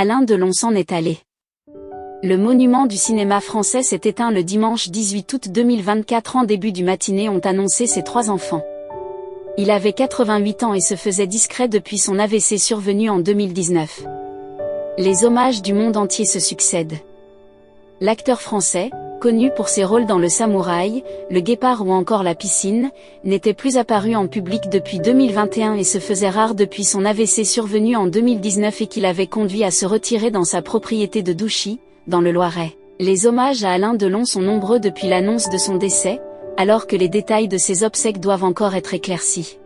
Alain Delon s'en est allé. Le monument du cinéma français s'est éteint le dimanche 18 août 2024. En début du matinée ont annoncé ses 3 enfants. Il avait 88 ans et se faisait discret depuis son AVC survenu en 2019. Les hommages du monde entier se succèdent. L'acteur français, connu pour ses rôles dans Le Samouraï, Le Guépard ou encore La Piscine, n'était plus apparu en public depuis 2021 et se faisait rare depuis son AVC survenu en 2019 et qui l'avait conduit à se retirer dans sa propriété de Douchy, dans le Loiret. Les hommages à Alain Delon sont nombreux depuis l'annonce de son décès, alors que les détails de ses obsèques doivent encore être éclaircis.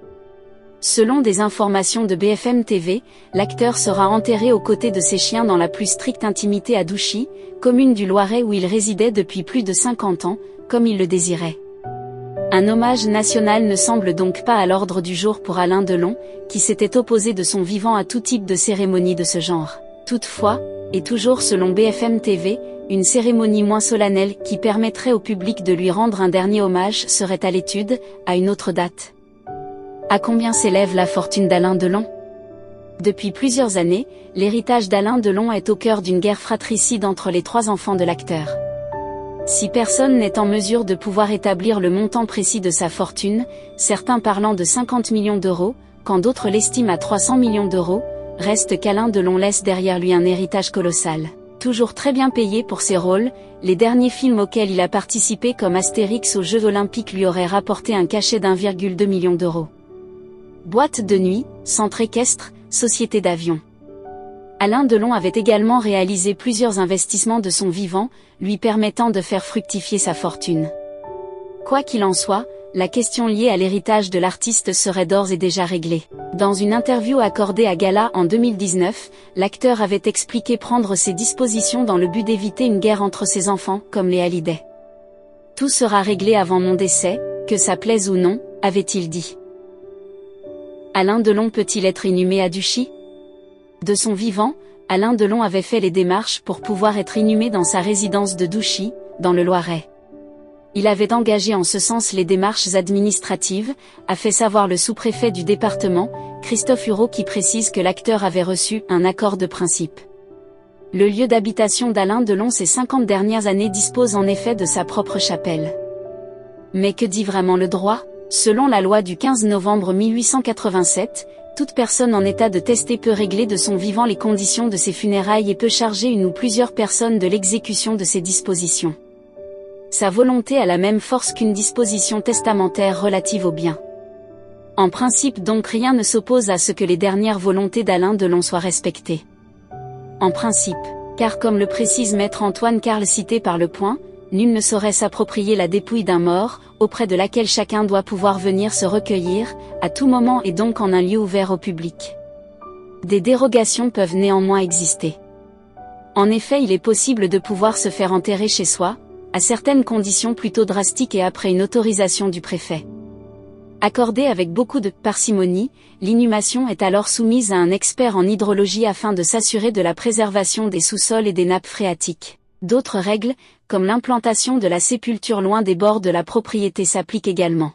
Selon des informations de BFM TV, l'acteur sera enterré aux côtés de ses chiens dans la plus stricte intimité à Douchy, commune du Loiret où il résidait depuis plus de 50 ans, comme il le désirait. Un hommage national ne semble donc pas à l'ordre du jour pour Alain Delon, qui s'était opposé de son vivant à tout type de cérémonie de ce genre. Toutefois, et toujours selon BFM TV, une cérémonie moins solennelle qui permettrait au public de lui rendre un dernier hommage serait à l'étude, à une autre date. À combien s'élève la fortune d'Alain Delon ? Depuis plusieurs années, l'héritage d'Alain Delon est au cœur d'une guerre fratricide entre les 3 enfants de l'acteur. Si personne n'est en mesure de pouvoir établir le montant précis de sa fortune, certains parlant de 50 millions d'euros, quand d'autres l'estiment à 300 millions d'euros, reste qu'Alain Delon laisse derrière lui un héritage colossal. Toujours très bien payé pour ses rôles, les derniers films auxquels il a participé comme Astérix aux Jeux Olympiques lui auraient rapporté un cachet d'1,2 million d'euros. Boîte de nuit, centre équestre, société d'avions. Alain Delon avait également réalisé plusieurs investissements de son vivant, lui permettant de faire fructifier sa fortune. Quoi qu'il en soit, la question liée à l'héritage de l'artiste serait d'ores et déjà réglée. Dans une interview accordée à Gala en 2019, l'acteur avait expliqué prendre ses dispositions dans le but d'éviter une guerre entre ses enfants, comme les Hallyday. Tout sera réglé avant mon décès, que ça plaise ou non, avait-il dit. Alain Delon peut-il être inhumé à Douchy ? De son vivant, Alain Delon avait fait les démarches pour pouvoir être inhumé dans sa résidence de Douchy, dans le Loiret. Il avait engagé en ce sens les démarches administratives, a fait savoir le sous-préfet du département, Christophe Hureau, qui précise que l'acteur avait reçu un accord de principe. Le lieu d'habitation d'Alain Delon ces 50 dernières années dispose en effet de sa propre chapelle. Mais que dit vraiment le droit ? Selon la loi du 15 novembre 1887, toute personne en état de tester peut régler de son vivant les conditions de ses funérailles et peut charger une ou plusieurs personnes de l'exécution de ses dispositions. Sa volonté a la même force qu'une disposition testamentaire relative aux biens. En principe donc rien ne s'oppose à ce que les dernières volontés d'Alain Delon soient respectées. En principe, car comme le précise maître Antoine Carle cité par Le Point, nul ne saurait s'approprier la dépouille d'un mort, auprès de laquelle chacun doit pouvoir venir se recueillir, à tout moment et donc en un lieu ouvert au public. Des dérogations peuvent néanmoins exister. En effet, il est possible de pouvoir se faire enterrer chez soi, à certaines conditions plutôt drastiques et après une autorisation du préfet. Accordée avec beaucoup de parcimonie, l'inhumation est alors soumise à un expert en hydrologie afin de s'assurer de la préservation des sous-sols et des nappes phréatiques. D'autres règles, comme l'implantation de la sépulture loin des bords de la propriété s'appliquent également.